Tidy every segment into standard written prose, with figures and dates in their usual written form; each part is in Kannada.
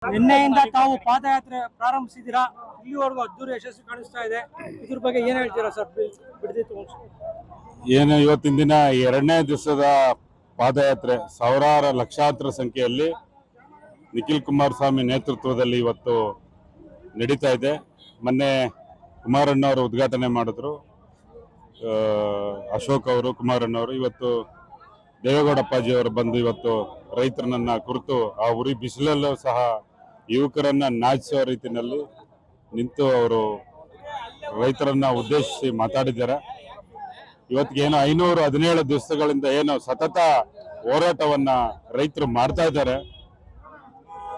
ನಿನ್ನೆಯಿಂದ ತಾವು ಪಾದಯಾತ್ರೆ ಪ್ರಾರಂಭಿಸಿದ್ದೀರಾ, ಇಲ್ಲಿವರೆಗೂ ಅದ್ದೂರಿ ಯಶಸ್ಸು ಕಾಣಿಸ್ತಾ ಇದೆ. ಇದ್ರ ಬಗ್ಗೆ ಏನ್ ಹೇಳ್ತೀರಾ ಸರ್? ಏನು ಇವತ್ತಿನ ದಿನ ಎರಡನೇ ದಿವಸದ ಪಾದಯಾತ್ರೆ ಸಾವಿರಾರು ಲಕ್ಷಾಂತರ ಸಂಖ್ಯೆಯಲ್ಲಿ ನಿಖಿಲ್ ಕುಮಾರಸ್ವಾಮಿ ನೇತೃತ್ವದಲ್ಲಿ ಇವತ್ತು ನಡೀತಾ ಇದೆ. ಮೊನ್ನೆ ಕುಮಾರಣ್ಣವರು ಉದ್ಘಾಟನೆ ಮಾಡಿದ್ರು, ಅಶೋಕ್ ಅವರು, ಕುಮಾರಣ್ಣವರು. ಇವತ್ತು ದೇವೇಗೌಡ ಅಪ್ಪಾಜಿ ಅವರು ಬಂದು ಇವತ್ತು ರೈತರನ್ನ ಕುರಿತು ಆ ಉರಿ ಬಿಸಿಲಲ್ಲೂ ಸಹ ಯುವಕರನ್ನ ನಾಚಿಸುವ ರೀತಿಯಲ್ಲಿ ನಿಂತು ಅವರು ರೈತರನ್ನ ಉದ್ದೇಶಿಸಿ ಮಾತಾಡಿದ್ದಾರೆ. ಇವತ್ತಿಗೆ ಏನು 517 ದಿವಸಗಳಿಂದ ಏನು ಸತತ ಹೋರಾಟವನ್ನ ರೈತರು ಮಾಡ್ತಾ ಇದ್ದಾರೆ.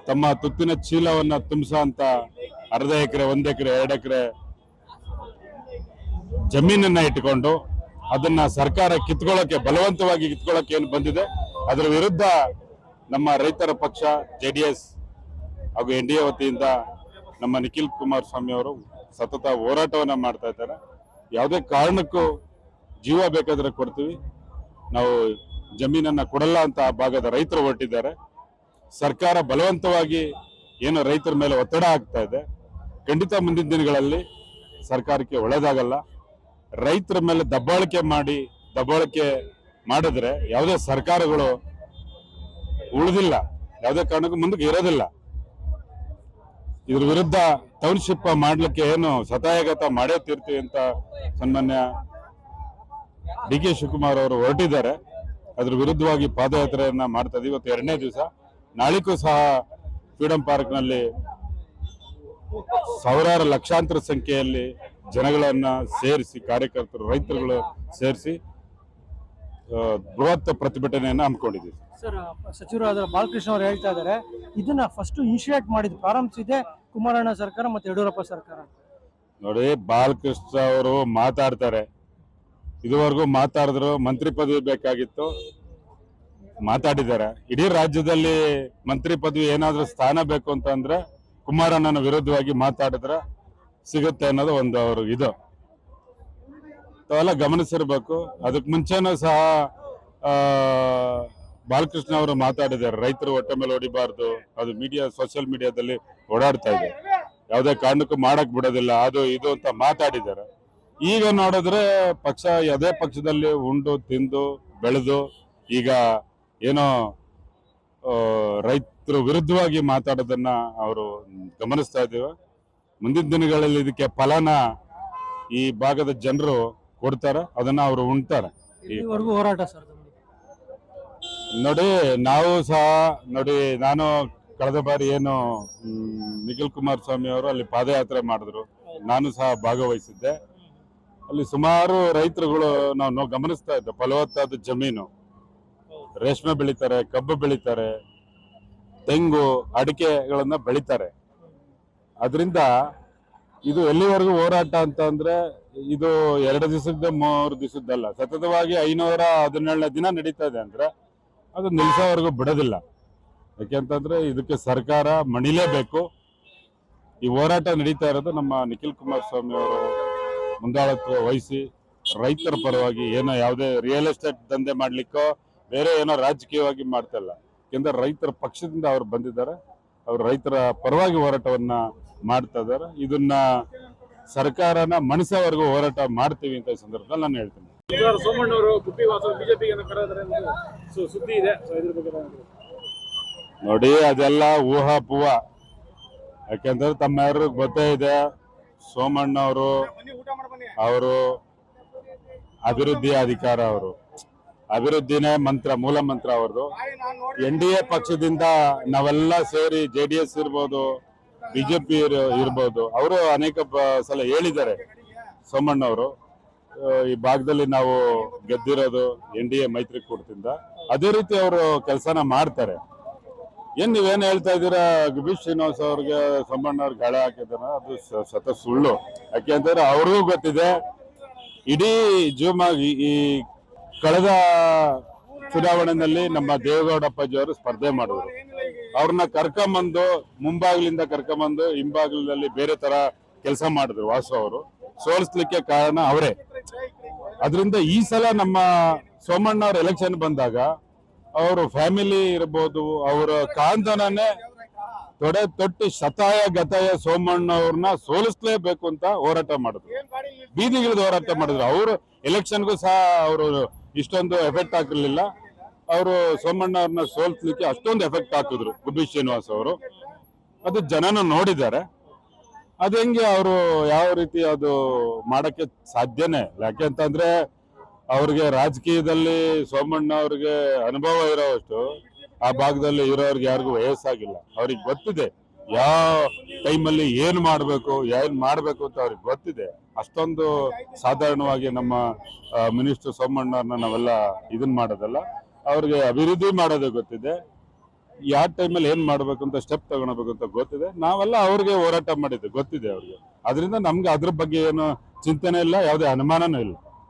ತಮ್ಮ ತುತ್ತಿನ ಚೀಲವನ್ನ ತುಂಬಿಸುವಂತ ಅರ್ಧ ಎಕರೆ, 1 ಎಕರೆ, 2 ಎಕರೆ ಜಮೀನನ್ನ ಇಟ್ಟುಕೊಂಡು ಅದನ್ನ ಸರ್ಕಾರ ಕಿತ್ಕೊಳ್ಳೋಕೆ, ಬಲವಂತವಾಗಿ ಕಿತ್ಕೊಳ್ಳೋಕೆ ಏನು ಬಂದಿದೆ, ಅದರ ವಿರುದ್ಧ ನಮ್ಮ ರೈತರ ಪಕ್ಷ JDS ಹಾಗೂ NDA ವತಿಯಿಂದ ನಮ್ಮ ನಿಖಿಲ್ ಕುಮಾರಸ್ವಾಮಿ ಅವರು ಸತತ ಹೋರಾಟವನ್ನ ಮಾಡ್ತಾ ಇದ್ದಾರೆ. ಯಾವುದೇ ಕಾರಣಕ್ಕೂ ಜೀವ ಬೇಕಾದ್ರೆ ಕೊಡ್ತೀವಿ, ನಾವು ಜಮೀನನ್ನ ಕೊಡಲ್ಲ ಅಂತ ಆ ಭಾಗದ ರೈತರು ಹೊರಟಿದ್ದಾರೆ. ಸರ್ಕಾರ ಬಲವಂತವಾಗಿ ಏನು ರೈತರ ಮೇಲೆ ಒತ್ತಡ ಆಗ್ತಾ ಇದೆ. ಖಂಡಿತ ಮುಂದಿನ ದಿನಗಳಲ್ಲಿ ಸರ್ಕಾರಕ್ಕೆ ಒಳ್ಳೇದಾಗಲ್ಲ. ರೈತರ ಮೇಲೆ ದಬ್ಬಾಳಿಕೆ ಮಾಡಿದ್ರೆ ಯಾವುದೇ ಸರ್ಕಾರಗಳು ಉಳಿದಿಲ್ಲ, ಯಾವುದೇ ಕಾರಣಕ್ಕೂ ಮುಂದಕ್ಕೆ ಇರೋದಿಲ್ಲ. ಇದ್ರ ವಿರುದ್ಧ ಟೌನ್ಶಿಪ್ ಮಾಡ್ಲಿಕ್ಕೆ ಏನು ಸತಾಯಗತ ಮಾಡೇ ತೀರ್ತೀವಿ ಅಂತ ಸನ್ಮಾನ್ಯ DK ಶಿವಕುಮಾರ್ ಅವರು ಹೊರಟಿದ್ದಾರೆ. ಅದ್ರ ವಿರುದ್ಧವಾಗಿ ಪಾದಯಾತ್ರೆಯನ್ನ ಮಾಡ್ತಾ ಇದ್ದೀವಿ. ಇವತ್ತು 2ನೇ ದಿವಸ. ನಾಳಿಗೂ ಸಹ ಫ್ರೀಡಂ ಪಾರ್ಕ್ ನಲ್ಲಿ ಸಾವಿರಾರು ಲಕ್ಷಾಂತರ ಸಂಖ್ಯೆಯಲ್ಲಿ ಜನಗಳನ್ನ ಸೇರಿಸಿ, ಕಾರ್ಯಕರ್ತರು, ರೈತರುಗಳು ಸೇರಿಸಿ ಬೃಹತ್ ಪ್ರತಿಭಟನೆಯನ್ನ ಹಮ್ಮಿಕೊಂಡಿದ್ದೀವಿ. ಸರ್, ಸಚಿವರಾದ ಬಾಲಕೃಷ್ಣ ಅವರು ಹೇಳ್ತಾ ಇದ್ದಾರೆ, ಇದನ್ನ ಫಸ್ಟ್ ಇನಿಷಿಯೇಟ್ ಮಾಡಿದ್ದು, ಪ್ರಾರಂಭಿಸಿದೆ ಕುಮಾರಣ್ಣ ಸರ್ಕಾರ ಮತ್ತೆ ಯಡಿಯೂರಪ್ಪ ಸರ್ಕಾರ. ನೋಡಿ, ಬಾಲಕೃಷ್ಣ ಅವರು ಮಾತಾಡ್ತಾರೆ, ಇದುವರೆಗೂ ಮಾತಾಡಿದ್ರು. ಮಂತ್ರಿ ಪದವಿ ಬೇಕಾಗಿತ್ತು, ಮಾತಾಡಿದ್ದಾರೆ. ಇಡೀ ರಾಜ್ಯದಲ್ಲಿ ಮಂತ್ರಿ ಪದವಿ ಏನಾದ್ರೂ ಸ್ಥಾನ ಬೇಕು ಅಂತಂದ್ರೆ ಕುಮಾರಣ್ಣನ ವಿರುದ್ಧವಾಗಿ ಮಾತಾಡಿದ್ರೆ ಸಿಗುತ್ತೆ ಅನ್ನೋದು ಒಂದು ಅವರು ಇದು ತಾವೆಲ್ಲ ಗಮನಿಸಿರ್ಬೇಕು. ಅದಕ್ಕೆ ಮುಂಚೆನೂ ಸಹ ಬಾಲಕೃಷ್ಣ ಅವರು ಮಾತಾಡಿದ್ದಾರೆ, ರೈತರು ಹೊಟ್ಟೆ ಮೇಲೆ ಹೊಡಿಬಾರ್ದು, ಅದು ಮೀಡಿಯಾ, ಸೋಷಿಯಲ್ ಮೀಡಿಯಾದಲ್ಲಿ ಓಡಾಡ್ತಾ ಇದೆ, ಯಾವುದೇ ಕಾರಣಕ್ಕೂ ಮಾಡಕ್ ಬಿಡೋದಿಲ್ಲ, ಅದು ಇದು ಅಂತ ಮಾತಾಡಿದ್ದಾರೆ. ಈಗ ನೋಡಿದ್ರೆ ಪಕ್ಷ, ಅದೇ ಪಕ್ಷದಲ್ಲಿ ಉಂಡು ತಿಂದು ಬೆಳೆದು ಈಗ ಏನೋ ರೈತರು ವಿರುದ್ಧವಾಗಿ ಮಾತಾಡೋದನ್ನ ಅವರು ಗಮನಿಸ್ತಾ ಇದ್ದೀವಿ. ಮುಂದಿನ ದಿನಗಳಲ್ಲಿ ಇದಕ್ಕೆ ಫಲನ ಈ ಭಾಗದ ಜನರು ಕೊಡ್ತಾರೆ, ಅದನ್ನ ಅವರು ಉಣ್ತಾರೆ. ಹೋರಾಟ ಸರ್ ನೋಡಿ, ನಾವು ಸಹ ನೋಡಿ, ನಾನು ಕಳೆದ ಬಾರಿ ಏನು ನಿಖಿಲ್ ಕುಮಾರಸ್ವಾಮಿ ಅವರು ಅಲ್ಲಿ ಪಾದಯಾತ್ರೆ ಮಾಡಿದ್ರು, ನಾನು ಸಹ ಭಾಗವಹಿಸಿದ್ದೆ. ಅಲ್ಲಿ ಸುಮಾರು ರೈತರುಗಳು ನಾವು ಗಮನಿಸ್ತಾ ಇದ್ದೆ, ಫಲವತ್ತಾದ ಜಮೀನು, ರೇಷ್ಮೆ ಬೆಳಿತಾರೆ, ಕಬ್ಬು ಬೆಳಿತಾರೆ, ತೆಂಗು, ಅಡಿಕೆಗಳನ್ನ ಬೆಳಿತಾರೆ. ಅದರಿಂದ ಇದು ಎಲ್ಲಿವರೆಗೂ ಹೋರಾಟ ಅಂತ ಅಂದ್ರೆ ಇದು 2 ದಿವಸದ 3 ದಿವಸದ್ದಲ್ಲ, ಸತತವಾಗಿ 517ನೇ ದಿನ ನಡೀತಾ ಇದೆ ಅಂದ್ರೆ ಅದು ನಿಲ್ಸೋವರೆಗೂ ಬಿಡೋದಿಲ್ಲ. ಯಾಕೆಂತಂದ್ರೆ ಇದಕ್ಕೆ ಸರ್ಕಾರ ಮಣಿಲೇಬೇಕು. ಈ ಹೋರಾಟ ನಡೀತಾ ಇರೋದು ನಮ್ಮ ನಿಖಿಲ್ ಕುಮಾರಸ್ವಾಮಿ ಅವರು ಮುಂದಾಳತ್ವ ವಹಿಸಿ ರೈತರ ಪರವಾಗಿ, ಏನೋ ಯಾವುದೇ ರಿಯಲ್ ಎಸ್ಟೇಟ್ ದಂಧೆ ಮಾಡ್ಲಿಕ್ಕೋ ಬೇರೆ ಏನೋ ರಾಜಕೀಯವಾಗಿ ಮಾಡ್ತಾ ಇಲ್ಲ. ಯಾಕೆಂದ್ರೆ ರೈತರ ಪಕ್ಷದಿಂದ ಅವ್ರು ಬಂದಿದ್ದಾರೆ, ಅವ್ರು ರೈತರ ಪರವಾಗಿ ಹೋರಾಟವನ್ನ ಮಾಡ್ತಾ ಇದ್ದಾರೆ. ಇದನ್ನ ಸರ್ಕಾರನ ಮನಸ್ಸವರೆಗೂ ಹೋರಾಟ ಮಾಡ್ತೀವಿ ಅಂತ ಈ ಸಂದರ್ಭದಲ್ಲಿ ನಾನು ಹೇಳ್ತೀನಿ. ಸೋಮಣ್ಣವರು ಬಿಜೆಪಿಗೆ ಸುದ್ದಿ ಇದೆ, ನೋಡಿ, ಅದೆಲ್ಲ ಊಹಾಪೂಹ. ಯಾಕೆಂದ್ರೆ ತಮ್ಮೆಲ್ಲರಿಗೂ ಗೊತ್ತೇ ಇದೆ, ಸೋಮಣ್ಣ ಅವರು ಅಭಿವೃದ್ಧಿ ಅಧಿಕಾರ, ಅವರು ಅಭಿವೃದ್ಧಿನೇ ಮಂತ್ರ, ಮೂಲ ಮಂತ್ರ ಅವ್ರದ್ದು. NDA ಪಕ್ಷದಿಂದ ನಾವೆಲ್ಲ ಸೇರಿ JDS ಇರ್ಬೋದು, BJP ಇರ್ಬೋದು, ಅವರು ಅನೇಕ ಸಲ ಹೇಳಿದ್ದಾರೆ ಸೋಮಣ್ಣವರು, ಈ ಭಾಗದಲ್ಲಿ ನಾವು ಗೆದ್ದಿರೋದು NDA ಮೈತ್ರಿಕೂಟದಿಂದ, ಅದೇ ರೀತಿ ಅವರು ಕೆಲಸನ ಮಾಡ್ತಾರೆ. ನೀವೇನ್ ಹೇಳ್ತಾ ಇದ್ದೀರಾ, ಬಿ ಶ್ರೀನಿವಾಸ್ ಅವ್ರಿಗೆ ಸೋಮಣ್ಣ ಅವ್ರಿಗೆ ಗಾಳ ಹಾಕಿದಾರ, ಅದು ಸತ ಸುಳ್ಳು. ಯಾಕೆಂತಂದ್ರೆ ಅವ್ರಿಗೂ ಗೊತ್ತಿದೆ, ಇಡೀ ಈ ಕಳೆದ ಚುನಾವಣೆಯಲ್ಲಿ ನಮ್ಮ ದೇವೇಗೌಡ ಅಪ್ಪಾಜಿ ಅವರು ಸ್ಪರ್ಧೆ ಮಾಡಿದ್ರು. ಅವ್ರನ್ನ ಕರ್ಕೊಂಬಂದು, ಮುಂಭಾಗಲಿಂದ ಕರ್ಕೊಂಬಂದು ಹಿಂಭಾಗಲಲ್ಲಿ ಬೇರೆ ತರ ಕೆಲಸ ಮಾಡಿದ್ರು. ವಾಸು ಅವರು ಸೋಲಿಸ್ಲಿಕ್ಕೆ ಕಾರಣ ಅವರೇ. ಅದರಿಂದ ಈ ಸಲ ನಮ್ಮ ಸೋಮಣ್ಣ ಅವ್ರ ಎಲೆಕ್ಷನ್ ಬಂದಾಗ ಅವರು ಫ್ಯಾಮಿಲಿ ಇರ್ಬೋದು, ಅವರ ಕಾಂತನನ್ನೇ ತೊಡೆ ತೊಟ್ಟಿ ಶತಾಯ ಗತಾಯ ಸೋಮಣ್ಣ ಅವ್ರನ್ನ ಸೋಲಿಸ್ಲೇಬೇಕು ಅಂತ ಹೋರಾಟ ಮಾಡಿದ್ರು, ಬೀದಿಗಿಳಿದು ಹೋರಾಟ ಮಾಡಿದ್ರು. ಅವರು ಎಲೆಕ್ಷನ್ಗೂ ಸಹ ಅವರು ಇಷ್ಟೊಂದು ಎಫೆಕ್ಟ್ ಹಾಕಿರ್ಲಿಲ್ಲ. ಅವರು ಸೋಮಣ್ಣ ಅವ್ರನ್ನ ಸೋಲ್ಸ್ಲಿಕ್ಕೆ ಅಷ್ಟೊಂದು ಎಫೆಕ್ಟ್ ಹಾಕಿದ್ರು ಗುಬ್ಬಿ ಶ್ರೀನಿವಾಸ್ ಅವರು. ಅದು ಜನನ ನೋಡಿದ್ದಾರೆ. ಅದು ಹೆಂಗೆ ಅವರು ಯಾವ ರೀತಿ ಅದು ಮಾಡಕ್ಕೆ ಸಾಧ್ಯನೇ ಇಲ್ಲ. ಯಾಕೆಂತಂದ್ರೆ ಅವ್ರಿಗೆ ರಾಜಕೀಯದಲ್ಲಿ ಸೋಮಣ್ಣ ಅವ್ರಿಗೆ ಅನುಭವ ಇರೋವಷ್ಟು ಆ ಭಾಗದಲ್ಲಿ ಇರೋರ್ಗೆ ಯಾರಿಗೂ ವಯಸ್ಸಾಗಿಲ್ಲ. ಅವ್ರಿಗೆ ಗೊತ್ತಿದೆ ಯಾವ ಟೈಮಲ್ಲಿ ಏನ್ ಮಾಡ್ಬೇಕು ಅಂತ ಅವ್ರಿಗೆ ಗೊತ್ತಿದೆ. ಅಷ್ಟೊಂದು ಸಾಧಾರಣವಾಗಿ ನಮ್ಮ ಮಿನಿಸ್ಟರ್ ಸೋಮಣ್ಣವ್ರನ್ನ ನಾವೆಲ್ಲ ಇದನ್ ಮಾಡೋದಲ್ಲ, ಅವ್ರಿಗೆ ಅಭಿವೃದ್ಧಿ ಮಾಡೋದೇ ಗೊತ್ತಿದೆ. ಯಾವ ಟೈಮಲ್ಲಿ ಏನ್ ಮಾಡ್ಬೇಕು ಅಂತ ಸ್ಟೆಪ್ ತಗೊಳ್ಬೇಕು ಅಂತ ಗೊತ್ತಿದೆ. ನಾವೆಲ್ಲ ಅವ್ರಿಗೆ ಹೋರಾಟ ಮಾಡಿದ್ದೆ ಗೊತ್ತಿದೆ ಅವ್ರಿಗೆ. ಅದರಿಂದ ನಮ್ಗೆ ಅದ್ರ ಬಗ್ಗೆ ಏನು ಚಿಂತನೆ ಇಲ್ಲ, ಯಾವುದೇ ಅನುಮಾನನೂ ಇಲ್ಲ.